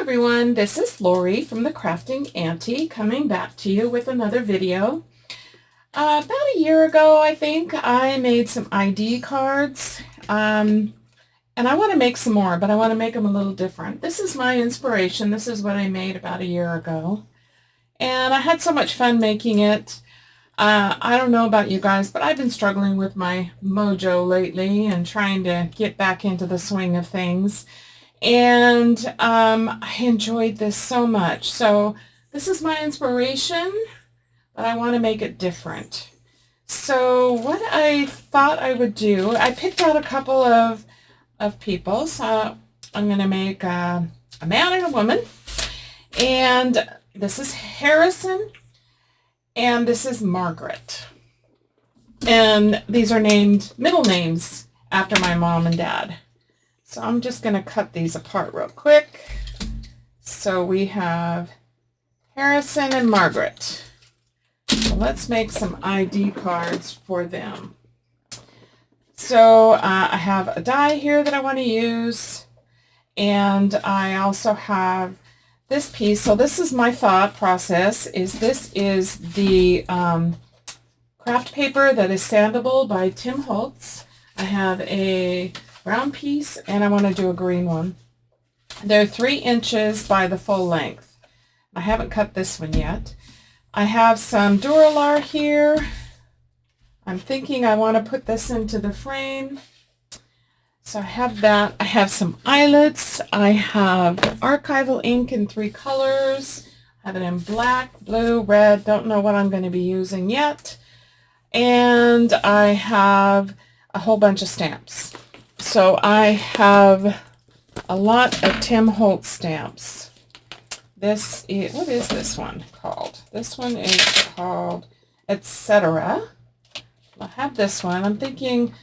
everyone, this is Lori from the Crafting Auntie coming back to you with another video. About a year ago, I think, I made some ID cards, and I want to make some more, but I want to make them a little different. This is my inspiration. This is what I made about a year ago, and I had so much fun making it. I don't know about you guys, but I've been struggling with my mojo lately and trying to get back into the swing of things. And I enjoyed this so much. So this is my inspiration, but I want to make it different. So what I thought I would do, I picked out a couple of people. So I'm going to make a man and a woman. And this is Harrison, and this is Margaret. And these are named middle names after my mom and dad. So I'm just going to cut these apart real quick. So we have Harrison and Margaret. So let's make some ID cards for them. So I have a die here that I want to use. And I also have this piece. So this is my thought process. This is the craft paper that is sandable by Tim Holtz. I have a brown piece, and I want to do a green one. They're 3 inches by the full length. I haven't cut this one yet. I have some Duralar here. I'm thinking I want to put this into the frame. So I have that. I have some eyelets. I have archival ink in 3 colors. I have it in black, blue, red. Don't know what I'm going to be using yet. And I have a whole bunch of stamps. So I have a lot of Tim Holtz stamps. What is this one called? This one is called Etc. I have this one. I'm thinking,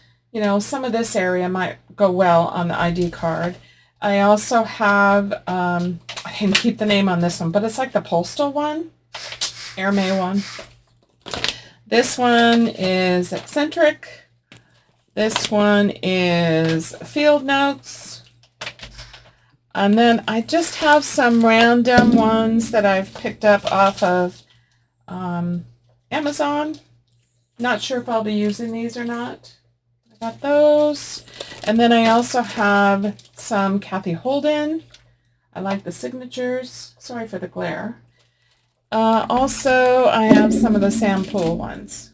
some of this area might go well on the ID card. I also have, I didn't keep the name on this one, but it's like the postal one, Air May one. This one is Eccentric. This one is Field Notes. And then I just have some random ones that I've picked up off of Amazon. Not sure if I'll be using these or not. I got those. And then I also have some Kathy Holden. I like the signatures. Sorry for the glare. Also, I have some of the Sam Poole ones.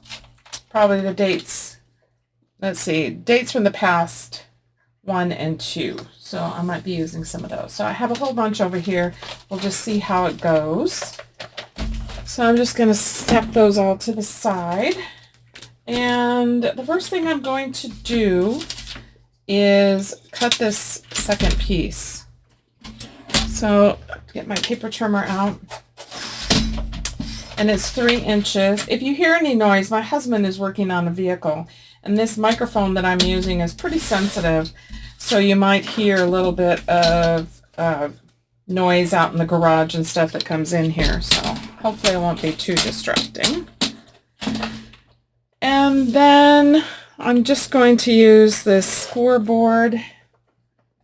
Probably the dates. Let's see, dates from the past 1 and 2. So I might be using some of those. So I have a whole bunch over here. We'll just see how it goes. So I'm just going to step those all to the side. And the first thing I'm going to do is cut this second piece. So get my paper trimmer out. And it's 3 inches. If you hear any noise, my husband is working on a vehicle. And this microphone that I'm using is pretty sensitive, so you might hear a little bit of noise out in the garage and stuff that comes in here. So hopefully it won't be too distracting. And then I'm just going to use this scoreboard,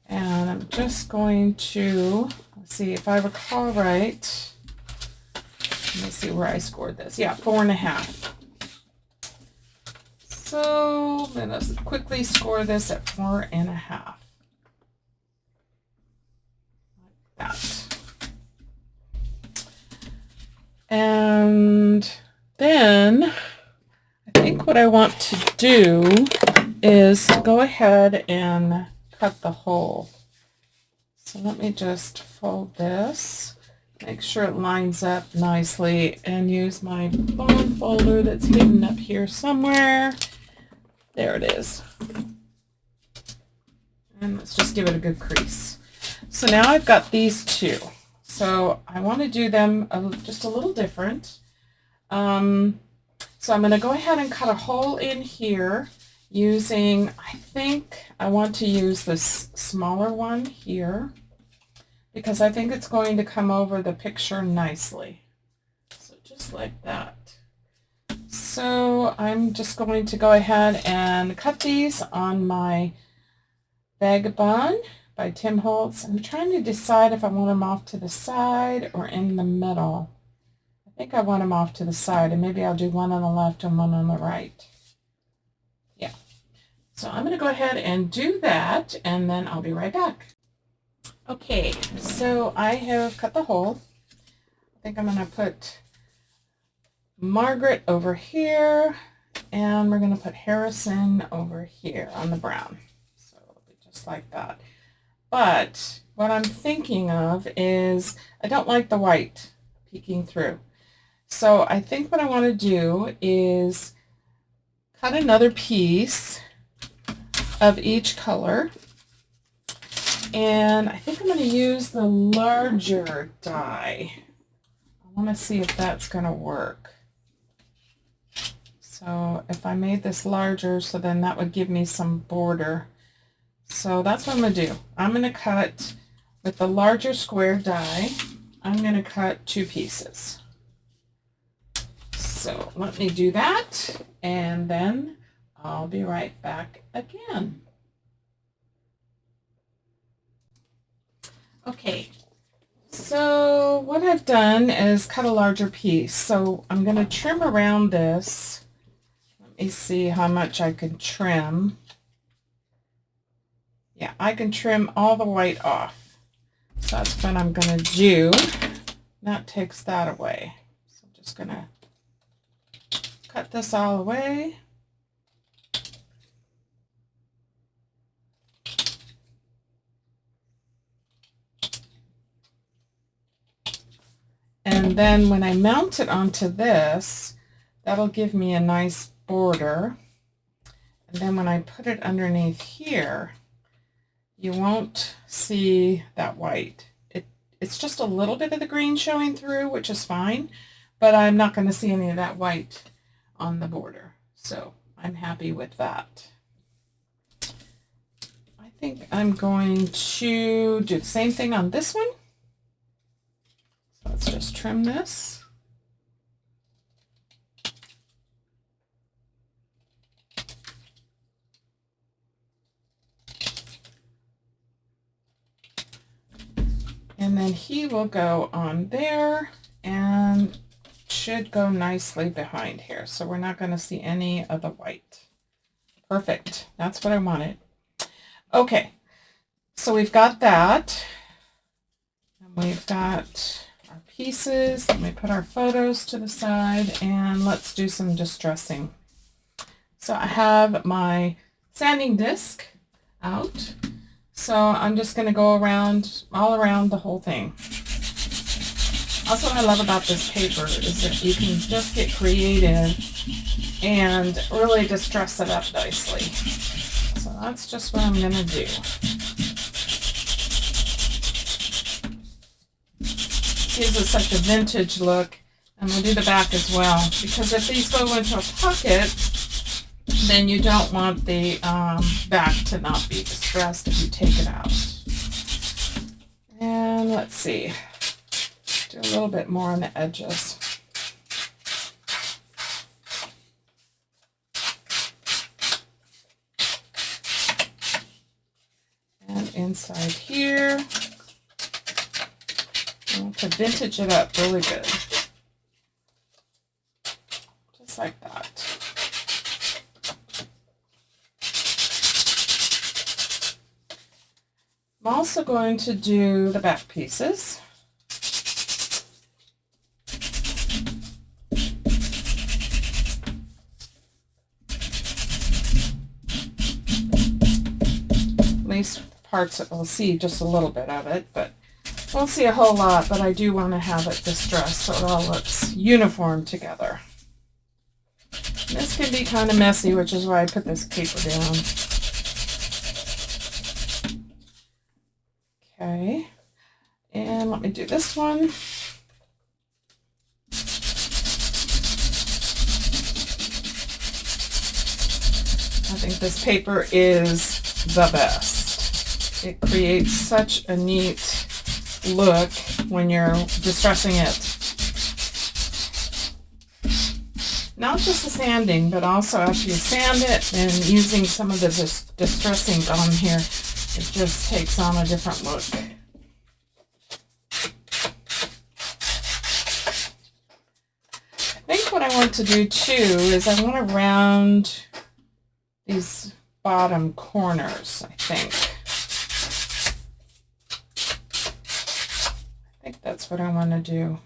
and I'm just going to, let's see if I recall right. Let me see where I scored this. Yeah, 4.5. So I'm going to quickly score this at 4.5. Like that. And then I think what I want to do is go ahead and cut the hole. So let me just fold this, make sure it lines up nicely, and use my bone folder that's hidden up here somewhere. There it is. And let's just give it a good crease. So now I've got these 2. So I want to do them just a little different. So I'm going to go ahead and cut a hole in here using, I think I want to use this smaller one here, because I think it's going to come over the picture nicely. So just like that. So I'm just going to go ahead and cut these on my Vagabond by Tim Holtz. I'm trying to decide if I want them off to the side or in the middle. I think I want them off to the side, and maybe I'll do one on the left and one on the right. Yeah. So I'm going to go ahead and do that, and then I'll be right back. Okay, so I have cut the hole. I think I'm going to put Margaret over here, and we're going to put Harrison over here on the brown. So it'll be just like that. But what I'm thinking of is I don't like the white peeking through. So I think what I want to do is cut another piece of each color. And I think I'm going to use the larger die. I want to see if that's going to work. So if I made this larger, so then that would give me some border. So that's what I'm going to do. I'm going to cut with the larger square die. I'm going to cut 2 pieces. So let me do that, and then I'll be right back again. Okay, so what I've done is cut a larger piece. So I'm going to trim around this. Let me see how much I can trim. Yeah, I can trim all the white off. So that's what I'm going to do. That takes that away. So I'm just going to cut this all away. And then when I mount it onto this, that'll give me a nice border. And then when I put it underneath here, you won't see that white. It's just a little bit of the green showing through, which is fine, but I'm not going to see any of that white on the border. So I'm happy with that. I think I'm going to do the same thing on this one. Let's just trim this. And then he will go on there and should go nicely behind here. So we're not going to see any of the white. Perfect. That's what I wanted. Okay. So we've got that. And we've got pieces. Let me put our photos to the side, and let's do some distressing. So I have my sanding disc out. So I'm just going to go around, all around the whole thing. Also, what I love about this paper is that you can just get creative and really distress it up nicely. So that's just what I'm going to do. Gives us such a vintage look, and we'll do the back as well, because if these go into a pocket, then you don't want the back to not be distressed if you take it out. And let's see, do a little bit more on the edges. And inside here. To vintage it up really good. Just like that. I'm also going to do the back pieces. At least parts that we'll see just a little bit of it, but won't see a whole lot, but I do want to have it distressed so it all looks uniform together. This can be kind of messy, which is why I put this paper down. Okay, and let me do this one. I think this paper is the best. It creates such a neat look when you're distressing it. Not just the sanding, but also after you sand it and using some of the distressing on here, it just takes on a different look. I think what I want to do too is I want to round these bottom corners, I think. I think that's what I want to do.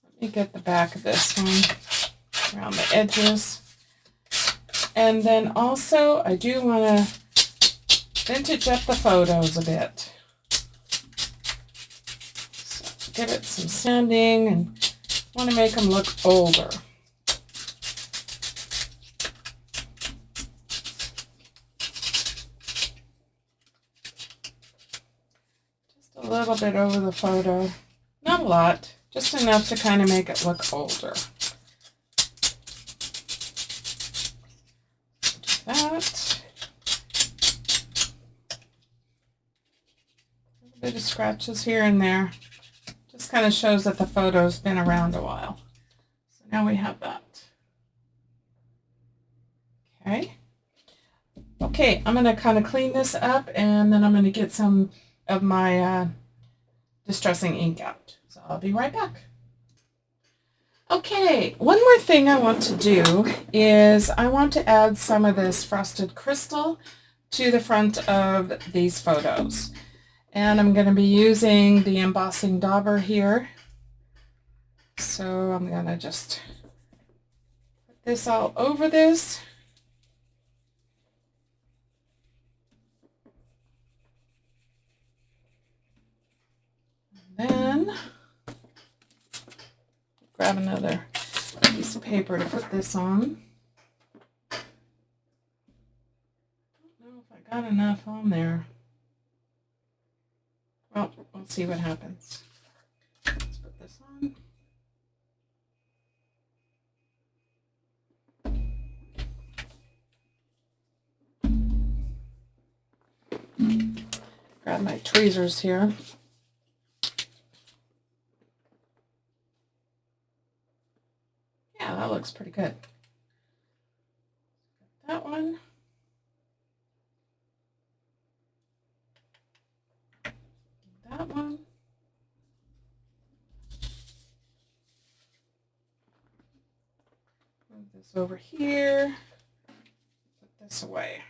Let me get the back of this one around the edges. And then also I do want to vintage up the photos a bit. So give it some sanding and want to make them look older. Just a little bit over the photo. Not a lot, just enough to kind of make it look older. Do that. A little bit of scratches here and there. Just kind of shows that the photo's been around a while. So now we have that. Okay. Okay, I'm going to kind of clean this up, and then I'm going to get some of my distressing ink out. So I'll be right back. Okay, one more thing I want to do is I want to add some of this frosted crystal to the front of these photos. And I'm going to be using the embossing dauber here. So I'm going to just put this all over this. And then grab another piece of paper to put this on. I don't know if I got enough on there. Well, we'll see what happens. Let's put this on. Grab my tweezers here. Yeah, that looks pretty good. That one. That one. Move this over here. Put this away.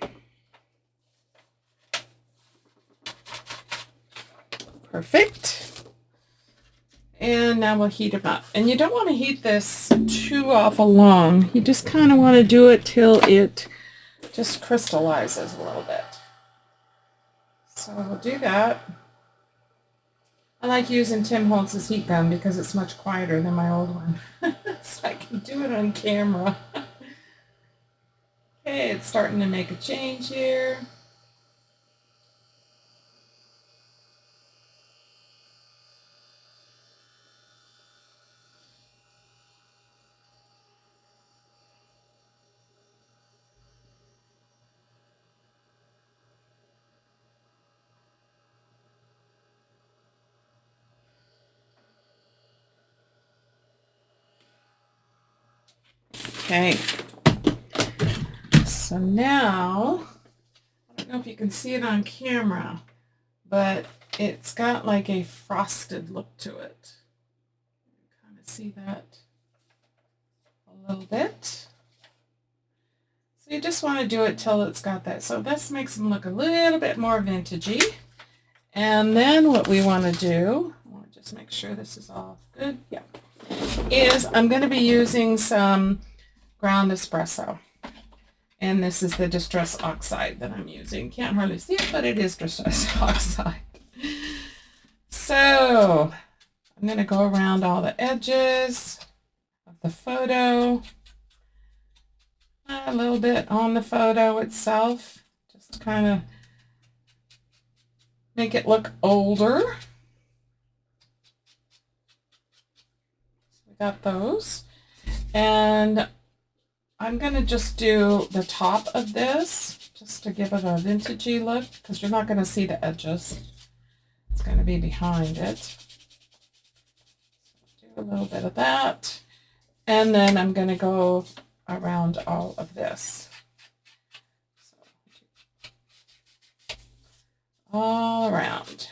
Perfect. And now we'll heat them up. And you don't want to heat this too awful long. You just kind of want to do it till it just crystallizes a little bit. So we'll do that. I like using Tim Holtz's heat gun because it's much quieter than my old one. So I can do it on camera. Okay, it's starting to make a change here. Okay, so now, I don't know if you can see it on camera, but it's got like a frosted look to it. Kind of see that a little bit. So you just want to do it till it's got that. So this makes them look a little bit more vintagey. And then what we want to do, I want to just make sure this is all good. Yeah, is I'm going to be using some ground espresso, and this is the Distress Oxide that I'm using. Can't hardly see it, but it is Distress Oxide. So I'm going to go around all the edges of the photo, a little bit on the photo itself, just to kind of make it look older. So we got those, and I'm going to just do the top of this just to give it a vintagey look, because you're not going to see the edges. It's going to be behind it. So do a little bit of that. And then I'm going to go around all of this. So all around.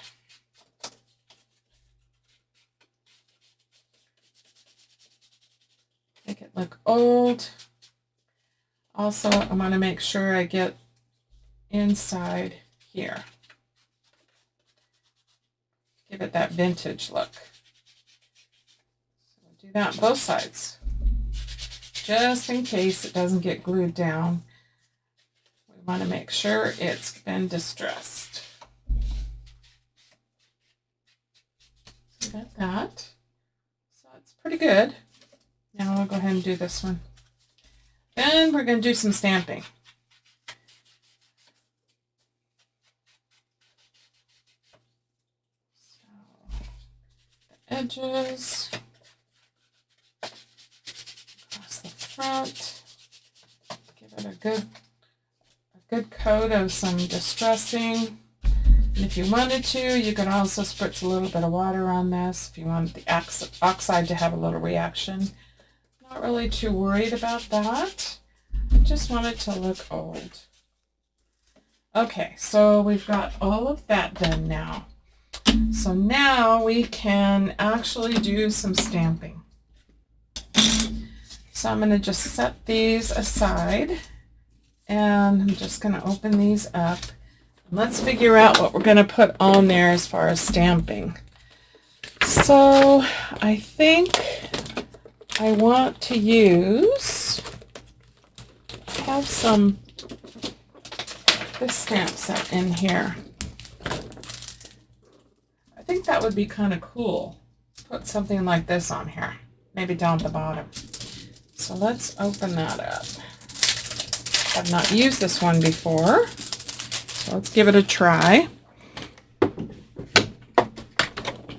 Make it look old. Also, I want to make sure I get inside here. Give it that vintage look. So do that on both sides. Just in case it doesn't get glued down. We want to make sure it's been distressed. So got that. So it's pretty good. Now we'll go ahead and do this one. Then we're going to do some stamping. So the edges, across the front, give it a good coat of some distressing. And if you wanted to, you could also spritz a little bit of water on this if you wanted the oxide to have a little reaction. Not really too worried about that. I just want it to look old. Okay, so we've got all of that done now. So now we can actually do some stamping. So I'm going to just set these aside, and I'm just going to open these up. Let's figure out what we're going to put on there as far as stamping. So I think I want to have some this stamp set in here. I think that would be kind of cool. Put something like this on here, maybe down at the bottom. So let's open that up. I've not used this one before, so let's give it a try.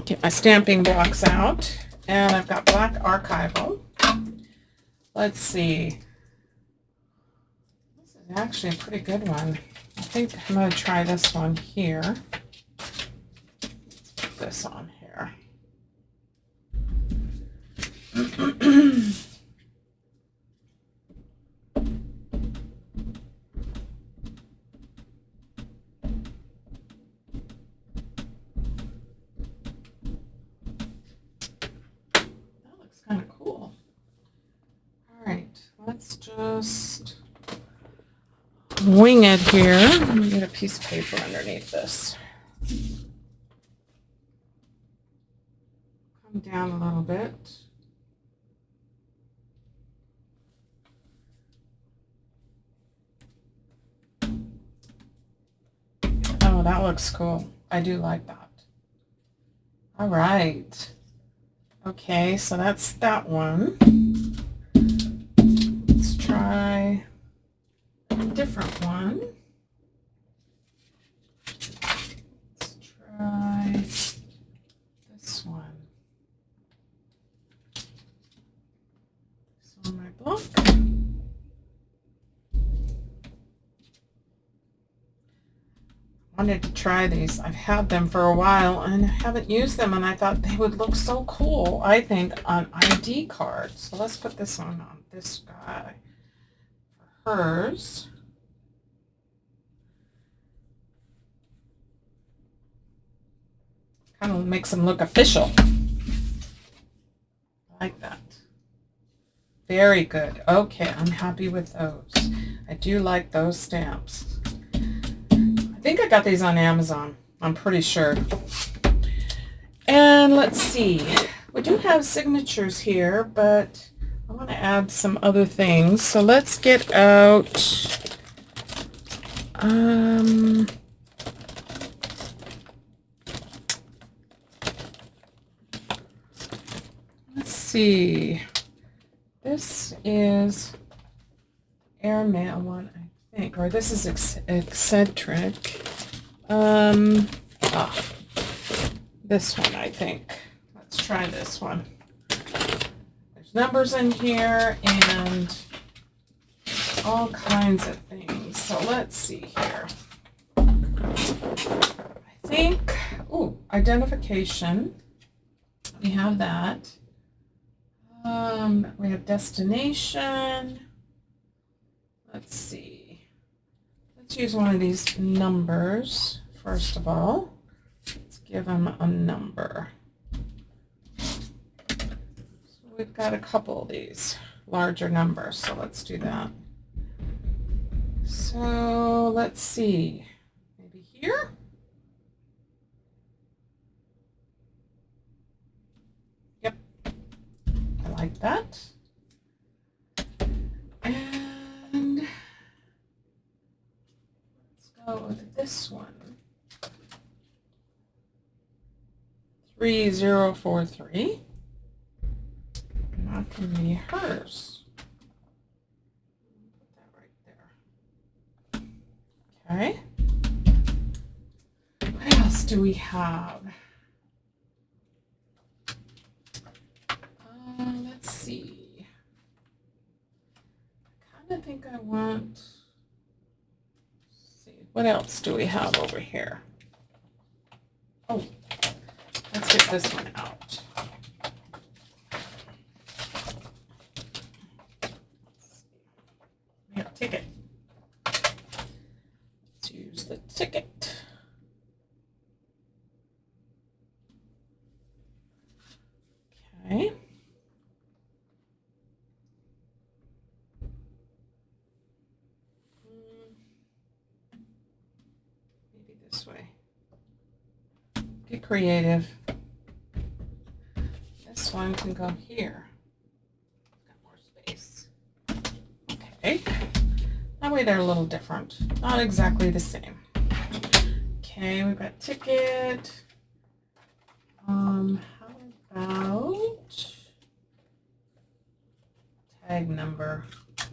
Get my stamping blocks out. And I've got black archival. Let's see. This is actually a pretty good one. I think I'm going to try this one here. Let's put this on here. Kind of cool. All right, let's just wing it here. Let me get a piece of paper underneath this. Come down a little bit. Oh, that looks cool. I do like that. All right. Okay, so that's that one. Let's try a different one. Let's try this one. So my block. Wanted to try these. I've had them for a while and haven't used them, and I thought they would look so cool, I think, on ID cards. So let's put this one on this guy for hers. Kind of makes them look official. I like that. Very good. Okay, I'm happy with those. I do like those stamps. I think I got these on Amazon. I'm pretty sure. And let's see. We do have signatures here, but I want to add some other things. So let's get out let's see. This is airmail one, I think, or this is eccentric. This one, I think. Let's try this one. There's numbers in here and all kinds of things. So let's see here. I think, identification. We have that. We have destination. Let's see. Let's use one of these numbers first of all, let's give them a number. So we've got a couple of these larger numbers, so let's do that. So let's see, maybe here. Yep, I like that. And let's go with this one. 3043. And that can be hers. Put that right there. Okay. What else do we have? Let's see. I kind of think I want. Let's see. What else do we have over here? Oh, let's get this one out. Here, ticket. Let's use the ticket. Okay. Maybe this way. Get creative. This one can go here. Got more space. Okay. That way they're a little different. Not exactly the same. Okay, we've got ticket. How about tag number? Put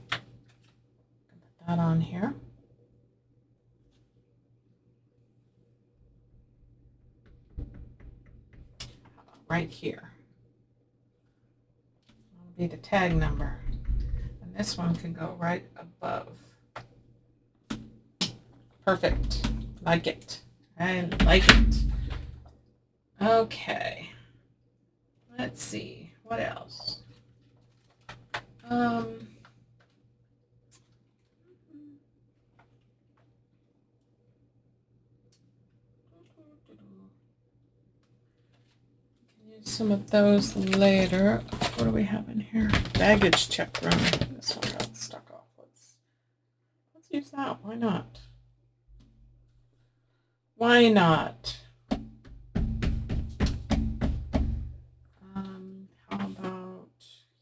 that on here. How about right here? That'll be the tag number. And this one can go right above. Perfect. Like it. I like it. Okay. Let's see. What else? Can use some of those later. What do we have in here? Baggage check room. This one got stuck off. Let's use that. Why not? Why not? How about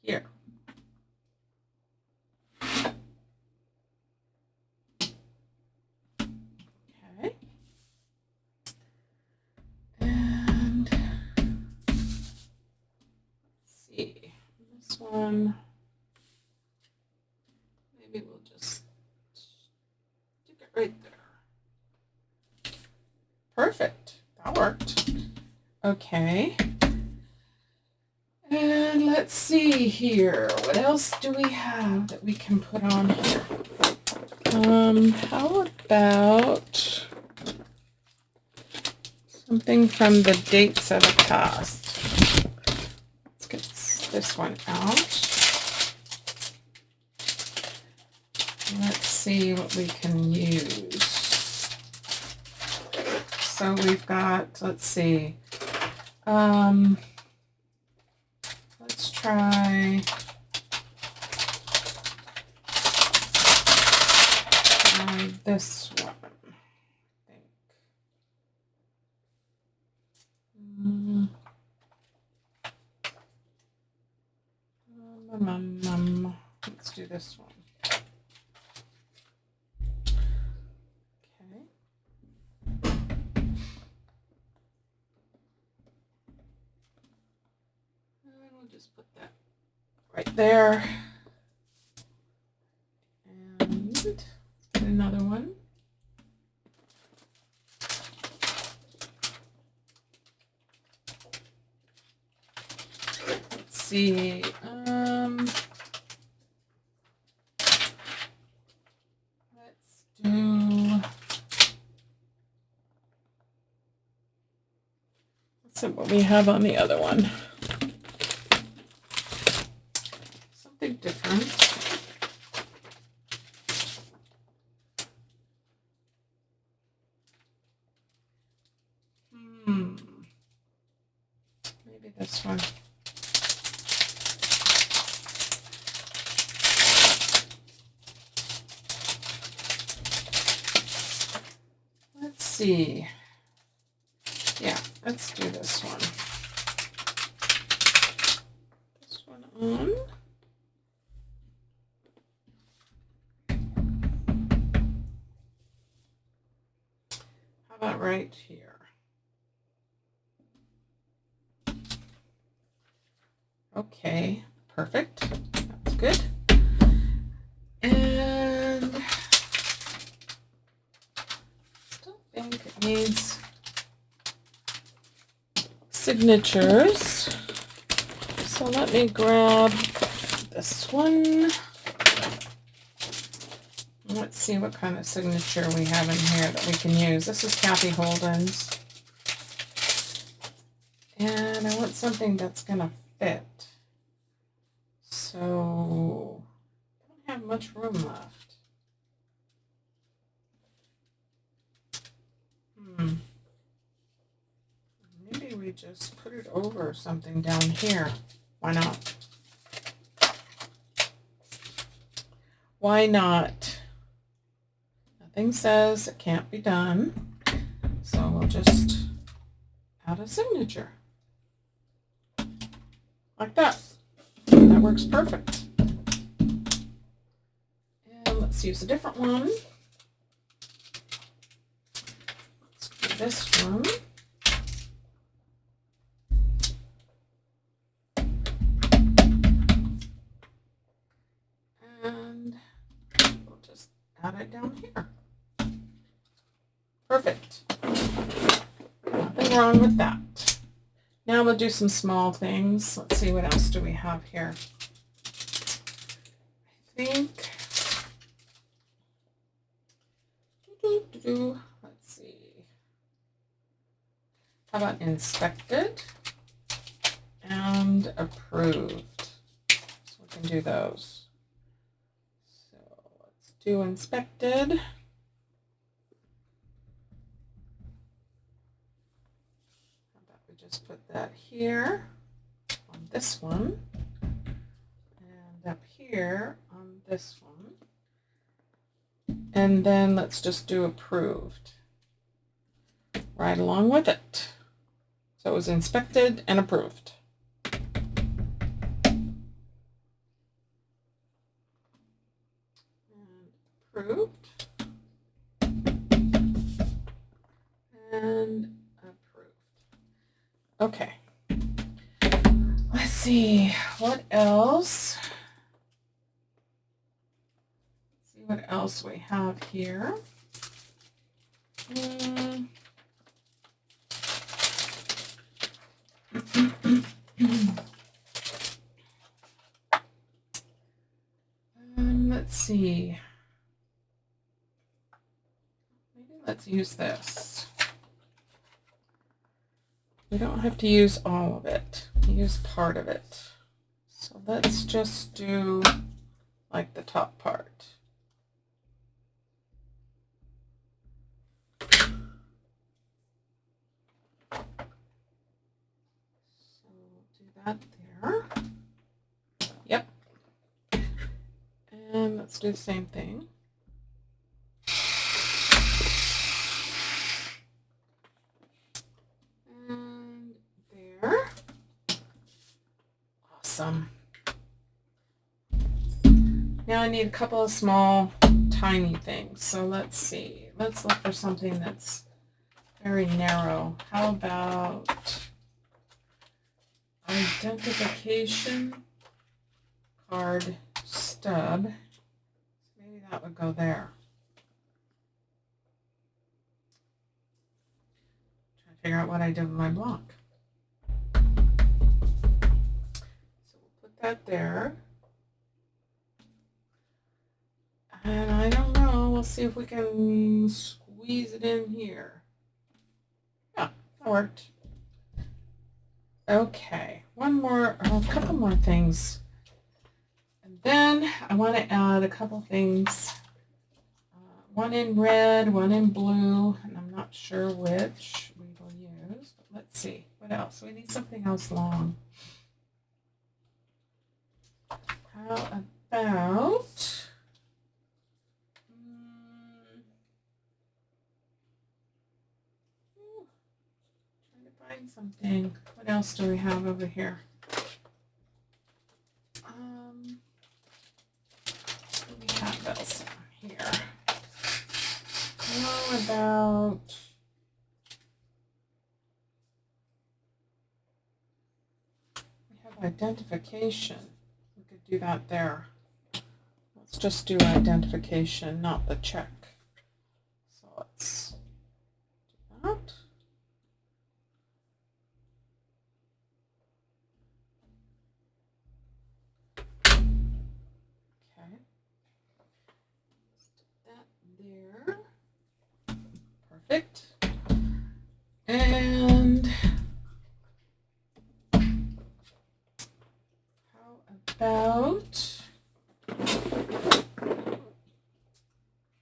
here? Okay. And let's see. This one, maybe we'll just stick it right there. Perfect. That worked. Okay. And let's see here. What else do we have that we can put on here? How about something from the dates of the past? Let's get this one out. Let's see what we can use. So we've got, let's see. Let's try this one, I think. Let's do this one. Okay. And we'll just put that right there. And get another one. Let's see. Let's do. Let's see what we have on the other one. Something different. maybe this one. Let's see. Yeah, let's do this one. This one on. How about right here? Okay, perfect. That's good. And I don't think it needs signatures. So let me grab this one. Let's see what kind of signature we have in here that we can use. This is Kathy Holden's. And I want something that's going to fit. So I don't have much room left. Maybe we just put it over something down here. Why not? Why not? Nothing says it can't be done. So we'll just add a signature. Like that. That works perfect. And let's use a different one. Let's do this one. And we'll just add it down here. Perfect. Nothing wrong with that. Now we'll do some small things. Let's see, what else do we have here? I think, let's see. How about inspected and approved? So we can do those. So let's do inspected. Just put that here on this one and up here on this one, and then let's just do approved right along with it. So it was inspected and approved. And approved and okay, let's see what else. Let's see what else we have here. Let's see. Maybe let's use this. We don't have to use all of it. Use part of it. So let's just do like the top part. So we'll do that there. Yep. And let's do the same thing. Awesome. Now I need a couple of small, tiny things. So let's see. Let's look for something that's very narrow. How about identification card stub? Maybe that would go there. Trying to figure out what I did with my block. That there, and I don't know, we'll see if we can squeeze it in here. Yeah, that worked. Okay, a couple more things, and then I want to add a couple things, one in red, one in blue, and I'm not sure which we will use, but let's see. What else? We need something else long. How about... trying to find something. What else do we have over here? What do we have else on here? How about... we have identification. We could do that there. Let's just do identification, not the check. So let's do that. Okay. Let's do that there. Perfect. And how about,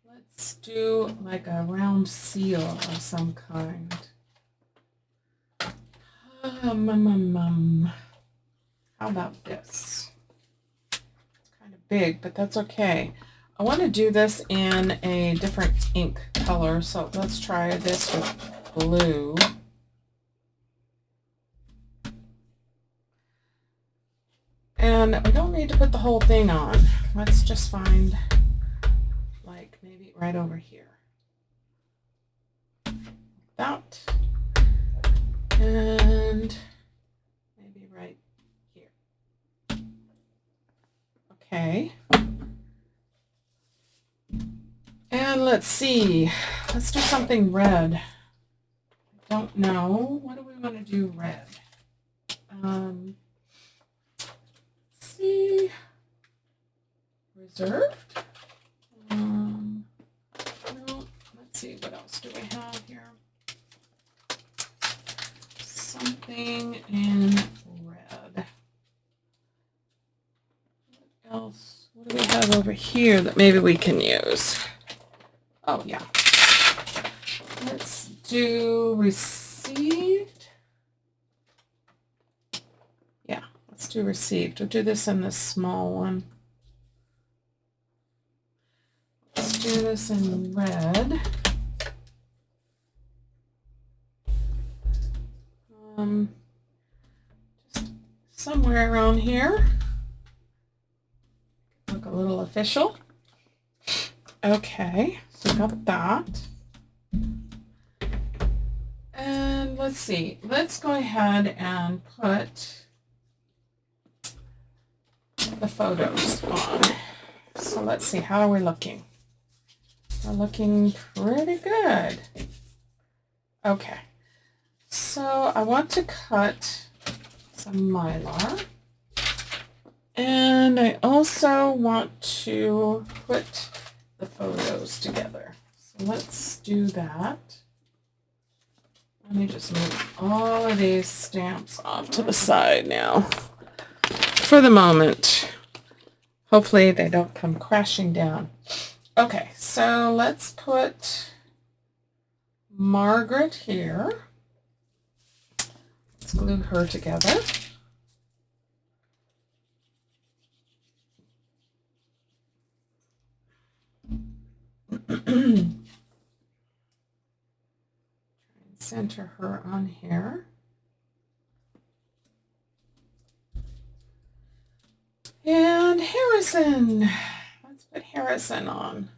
let's do like a round seal of some kind. How about this? It's kind of big, but that's okay. I want to do this in a different ink color, so let's try this with blue. And we don't need to put the whole thing on. Let's just find, like, maybe right over here. Like that. And maybe right here. Okay. And let's see. Let's do something red. I don't know. What do we want to do red? Let's see. Reserved. No, let's see. What else do we have here? Something in red. What else? What do we have over here that maybe we can use? Oh, yeah. Let's do received. Yeah, let's do received. We'll do this in this small one. Let's do this in red. Just somewhere around here. Look a little official. Okay, so got that. And let's see. Let's go ahead and put the photos on. So let's see. How are we looking? We're looking pretty good. Okay. So I want to cut some Mylar. And I also want to put the photos together. So let's do that. Let me just move all of these stamps off to the side now for the moment. Hopefully they don't come crashing down. Okay, so let's put Margaret here. Let's glue her together. Center her on here. And Harrison. Let's put Harrison on.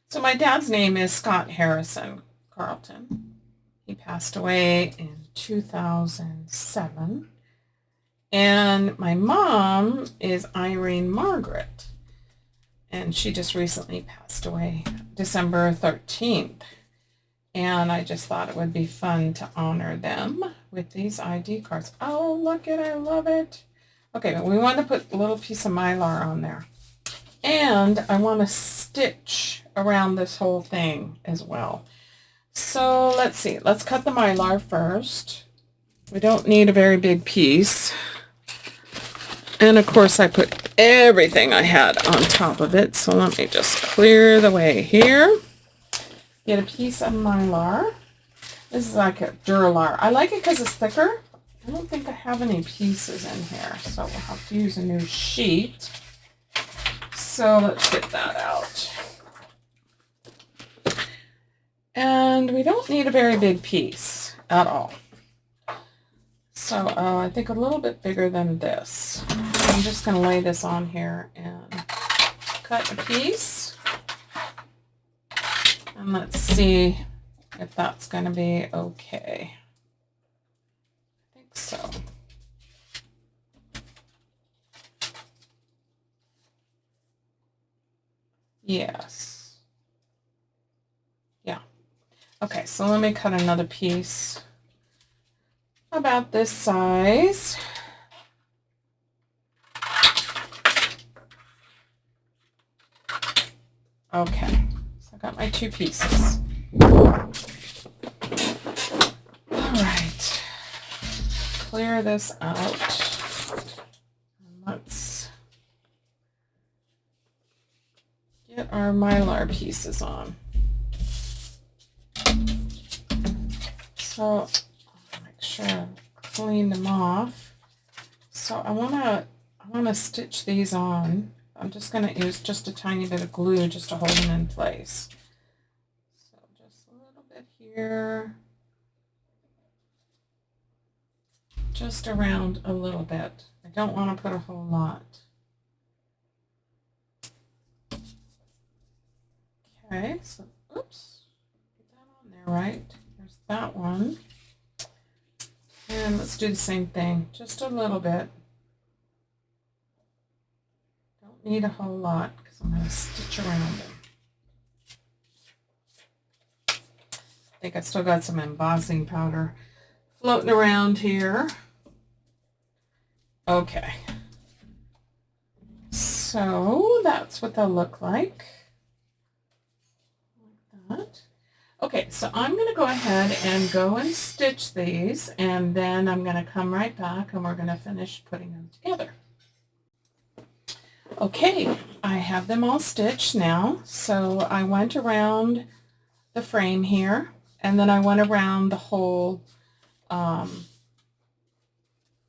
So my dad's name is Scott Harrison Carlton. He passed away in 2007. And my mom is Irene Margaret. And she just recently passed away December 13th. And I just thought it would be fun to honor them with these ID cards. Oh, look at it. I love it. Okay, but we want to put a little piece of Mylar on there. And I want to stitch around this whole thing as well. So let's see. Let's cut the Mylar first. We don't need a very big piece. And of course I put everything I had on top of it. So let me just clear the way here. Get a piece of Mylar. This is like a Duralar. I like it because it's thicker. I don't think I have any pieces in here, so we'll have to use a new sheet. So let's get that out. And we don't need a very big piece at all. So I think a little bit bigger than this. I'm just going to lay this on here and cut a piece. And let's see if that's going to be okay. I think so. Yes. Yeah. Okay, so let me cut another piece about this size. Okay, so I got my two pieces. All right, clear this out. Let's get our Mylar pieces on. So I'll make sure I clean them off. So I wanna stitch these on. I'm just going to use just a tiny bit of glue just to hold them in place. So just a little bit here. Just around a little bit. I don't want to put a whole lot. Okay, so oops. Get that on there, right? There's that one. And let's do the same thing. Just a little bit. Need a whole lot because I'm going to stitch around them. I think I still got some embossing powder floating around here. Okay. So that's what they'll look like. Like that. Okay, so I'm going to go ahead and go and stitch these, and then I'm going to come right back and we're going to finish putting them together. Okay, I have them all stitched now. So I went around the frame here, and then I went around the whole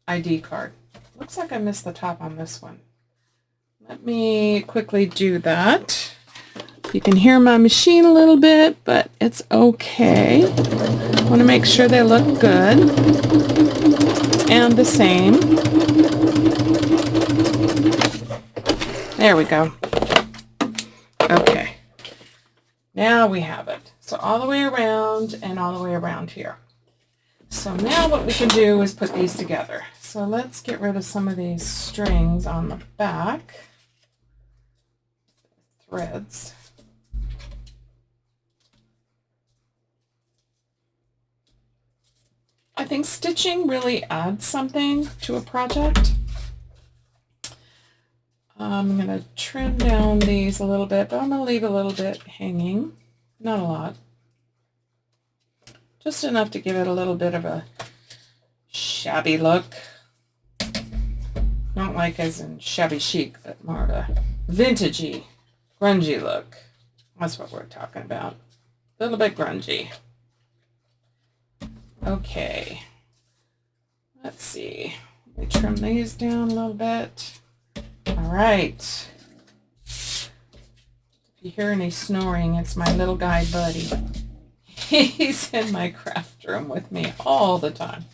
ID card. Looks like I missed the top on this one. Let me quickly do that. You can hear my machine a little bit, but it's okay. I want to make sure they look good and the same. There we go. Okay. Now we have it. So all the way around and all the way around here. So now what we can do is put these together. So let's get rid of some of these strings on the back. Threads. I think stitching really adds something to a project. I'm going to trim down these a little bit, but I'm going to leave a little bit hanging. Not a lot. Just enough to give it a little bit of a shabby look. Not like as in shabby chic, but more of a vintagey, grungy look. That's what we're talking about. A little bit grungy. Okay. Let's see. Let me trim these down a little bit. All right. If you hear any snoring, it's my little guy, Buddy. He's in my craft room with me all the time.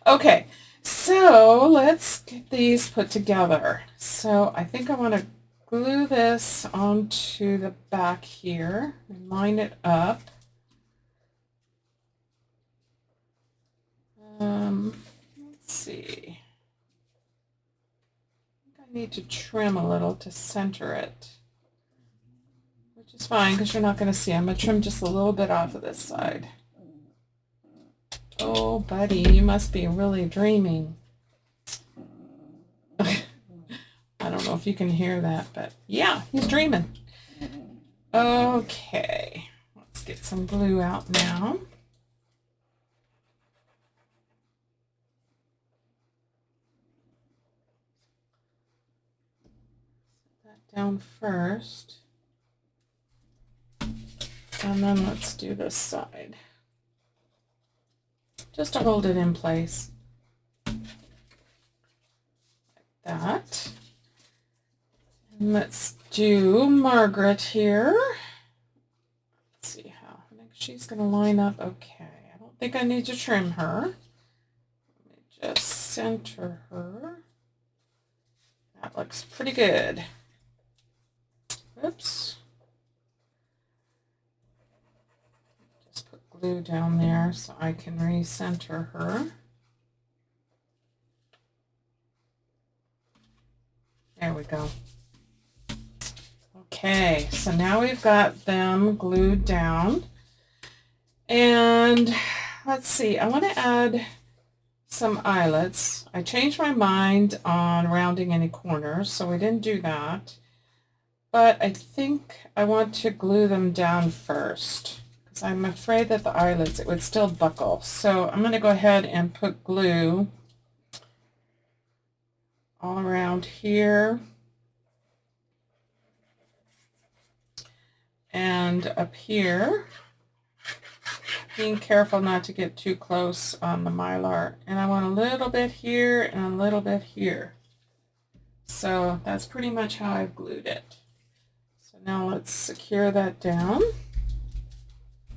Okay, so let's get these put together. So I think I want to glue this onto the back here and line it up. Let's see. I need to trim a little to center it, which is fine because you're not going to see. I'm going to trim just a little bit off of this side. Oh, Buddy, you must be really dreaming. I don't know if you can hear that, but yeah, he's dreaming. Okay, let's get some glue out now. Down first, and then let's do this side. just to hold it in place. Like that. And let's do Margaret here. Let's see how. I think she's going to line up okay. I don't think I need to trim her. Let me just center her. That looks pretty good. Oops. Just put glue down there so I can recenter her. There we go. Okay, so now we've got them glued down. And let's see, I want to add some eyelets. I changed my mind on rounding any corners, so we didn't do that. But I think I want to glue them down first, because I'm afraid that the eyelets, it would still buckle. So I'm going to go ahead and put glue all around here and up here, being careful not to get too close on the Mylar. And I want a little bit here and a little bit here. So that's pretty much how I've glued it. So now let's secure that down.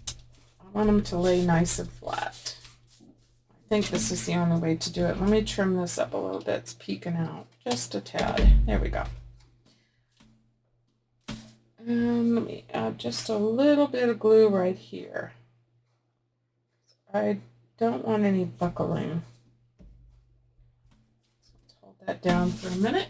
I want them to lay nice and flat. I think this is the only way to do it. Let me trim this up a little bit. It's peeking out just a tad. There we go. And let me add just a little bit of glue right here. I don't want any buckling. So let's hold that down for a minute.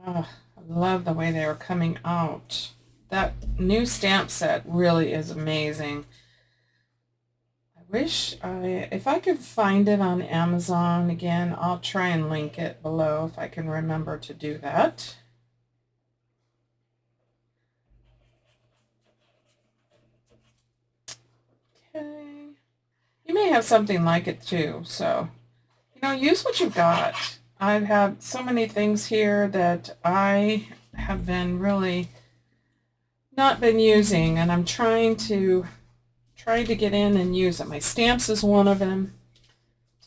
Oh, I love the way they were coming out. That new stamp set really is amazing. I wish if I could find it on Amazon again, I'll try and link it below if I can remember to do that. Okay. You may have something like it too, so, you know, use what you've got. I've had so many things here that I have been really not been using, and I'm trying to get in and use it. My stamps is one of them.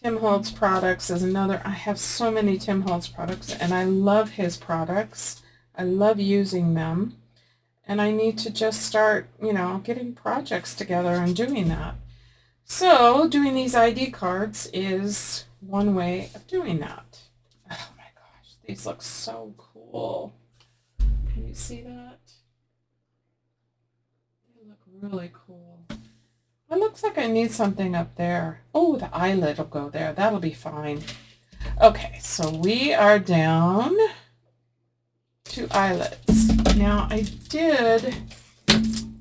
Tim Holtz products is another. I have so many Tim Holtz products, and I love his products. I love using them, and I need to just start, you know, getting projects together and doing that. So doing these ID cards is one way of doing that. Oh my gosh, these look so cool. Can you see that? They look really cool. It looks like I need something up there. Oh, the eyelid will go there. That'll be fine. Okay, so we are down to eyelets. Now, I did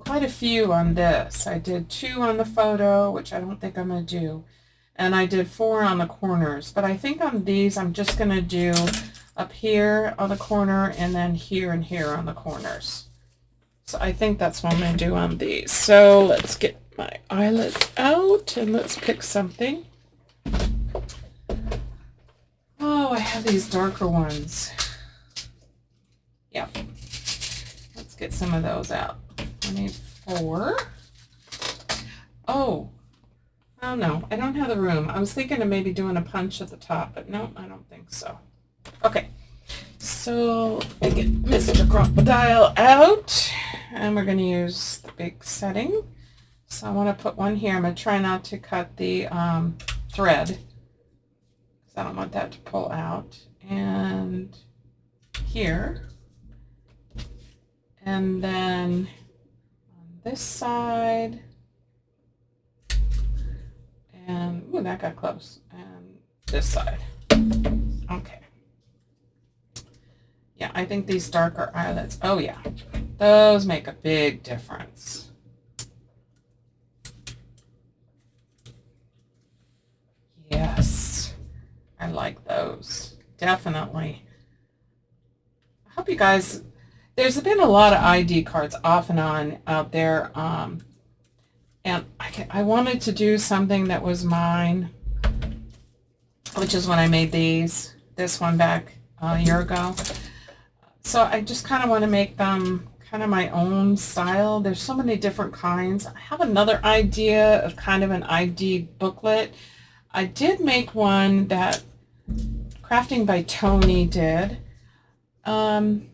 quite a few on this. I did 2 on the photo, which I don't think I'm going to do. And I did 4 on the corners. But I think on these, I'm just going to do up here on the corner and then here and here on the corners. So I think that's what I'm going to do on these. So let's get my eyelets out and let's pick something. Oh, I have these darker ones. Yeah. Let's get some of those out. I need 4. Oh no, I don't have the room. I was thinking of maybe doing a punch at the top, but no, I don't think so. Okay, so I get Mr. Crocodile out, and we're going to use the big setting. So I want to put one here. I'm going to try not to cut the thread, because I don't want that to pull out. And here. And then on this side. And, ooh, that got close. And this side. Okay. Yeah, I think these darker eyelets, oh yeah, those make a big difference. Yes, I like those, definitely. I hope you guys, there's been a lot of ID cards off and on out there, and I wanted to do something that was mine, which is when I made this one back a year ago. So I just kind of want to make them kind of my own style. There's so many different kinds. I have another idea of kind of an ID booklet. I did make one that Crafting by Tony did. And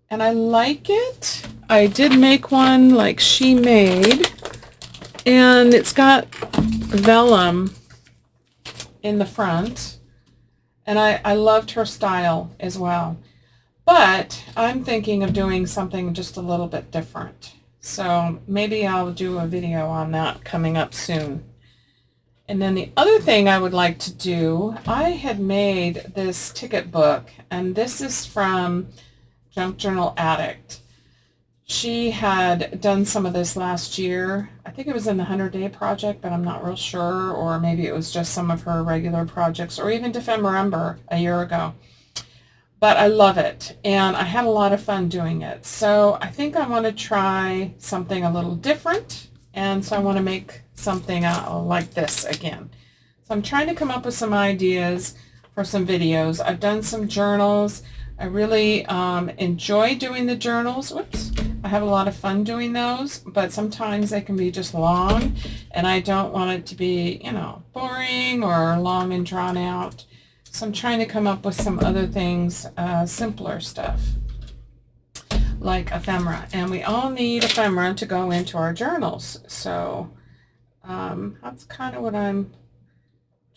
I like it. I did make one like she made, and it's got vellum in the front, and I loved her style as well. But I'm thinking of doing something just a little bit different. So maybe I'll do a video on that coming up soon. And then the other thing I would like to do, I had made this ticket book, and this is from Junk Journal Addict. She had done some of this last year. I think it was in the 100-day project, but I'm not real sure, or maybe it was just some of her regular projects, or even Defember a year ago. But I love it, and I had a lot of fun doing it. So I think I want to try something a little different, and so I want to make something like this again. So I'm trying to come up with some ideas for some videos. I've done some journals. I really enjoy doing the journals. Whoops. I have a lot of fun doing those, but sometimes they can be just long, and I don't want it to be, you know, boring or long and drawn out. So I'm trying to come up with some other things, simpler stuff, like ephemera. And we all need ephemera to go into our journals. So that's kind of what I'm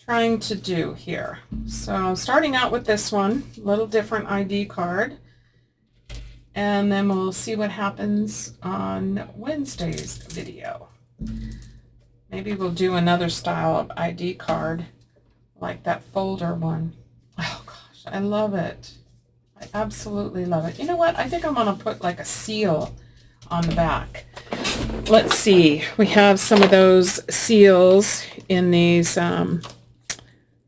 trying to do here. So starting out with this one, a little different ID card. And then we'll see what happens on Wednesday's video. Maybe we'll do another style of ID card, like that folder one. Oh gosh, I love it. I absolutely love it. You know what? I think I'm going to put like a seal on the back. Let's see. We have some of those seals in these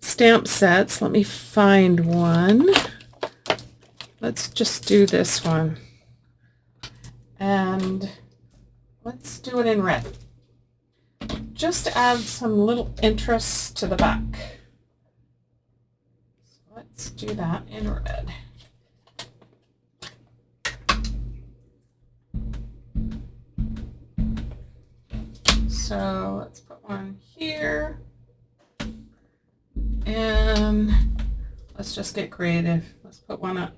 stamp sets. Let me find one. Let's just do this one. And let's do it in red. Just to add some little interest to the back. So let's do that in red. So let's put one here. And let's just get creative. Let's put one up,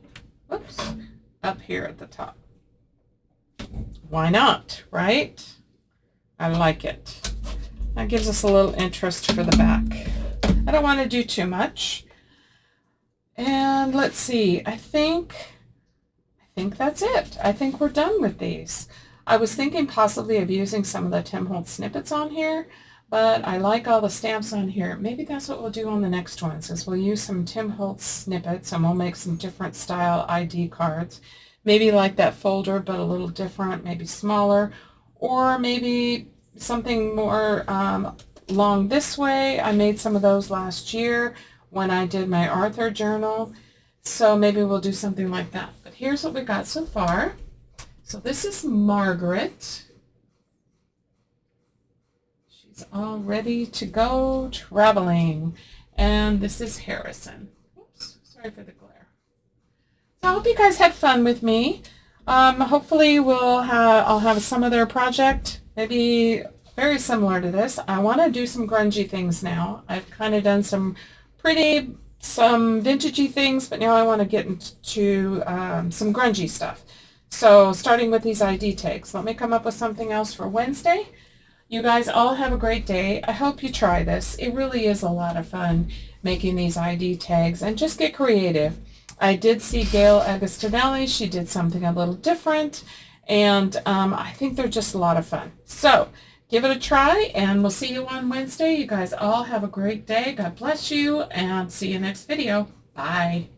whoops, up here at the top. Why not, right? I like it. That gives us a little interest for the back. I don't want to do too much. And let's see, I think that's it. I think we're done with these. I was thinking possibly of using some of the Tim Holtz snippets on here, but I like all the stamps on here. Maybe that's what we'll do on the next ones, is we'll use some Tim Holtz snippets and we'll make some different style ID cards. Maybe like that folder, but a little different, maybe smaller, or maybe something more long this way. I made some of those last year when I did my Arthur journal. So maybe we'll do something like that. But here's what we got so far. So this is Margaret. She's all ready to go traveling. And this is Harrison. Oops, sorry for the glare. So I hope you guys had fun with me. Hopefully I'll have some other project, maybe very similar to this. I want to do some grungy things now. I've kind of done some vintagey things, but now I want to get into some grungy stuff. So starting with these ID tags, let me come up with something else for Wednesday. You guys all have a great day. I hope you try this. It really is a lot of fun making these ID tags, and just get creative. I did see Gail Agostinelli. She did something a little different, and I think they're just a lot of fun. So give it a try, and we'll see you on Wednesday. You guys all have a great day. God bless you, and see you next video. Bye.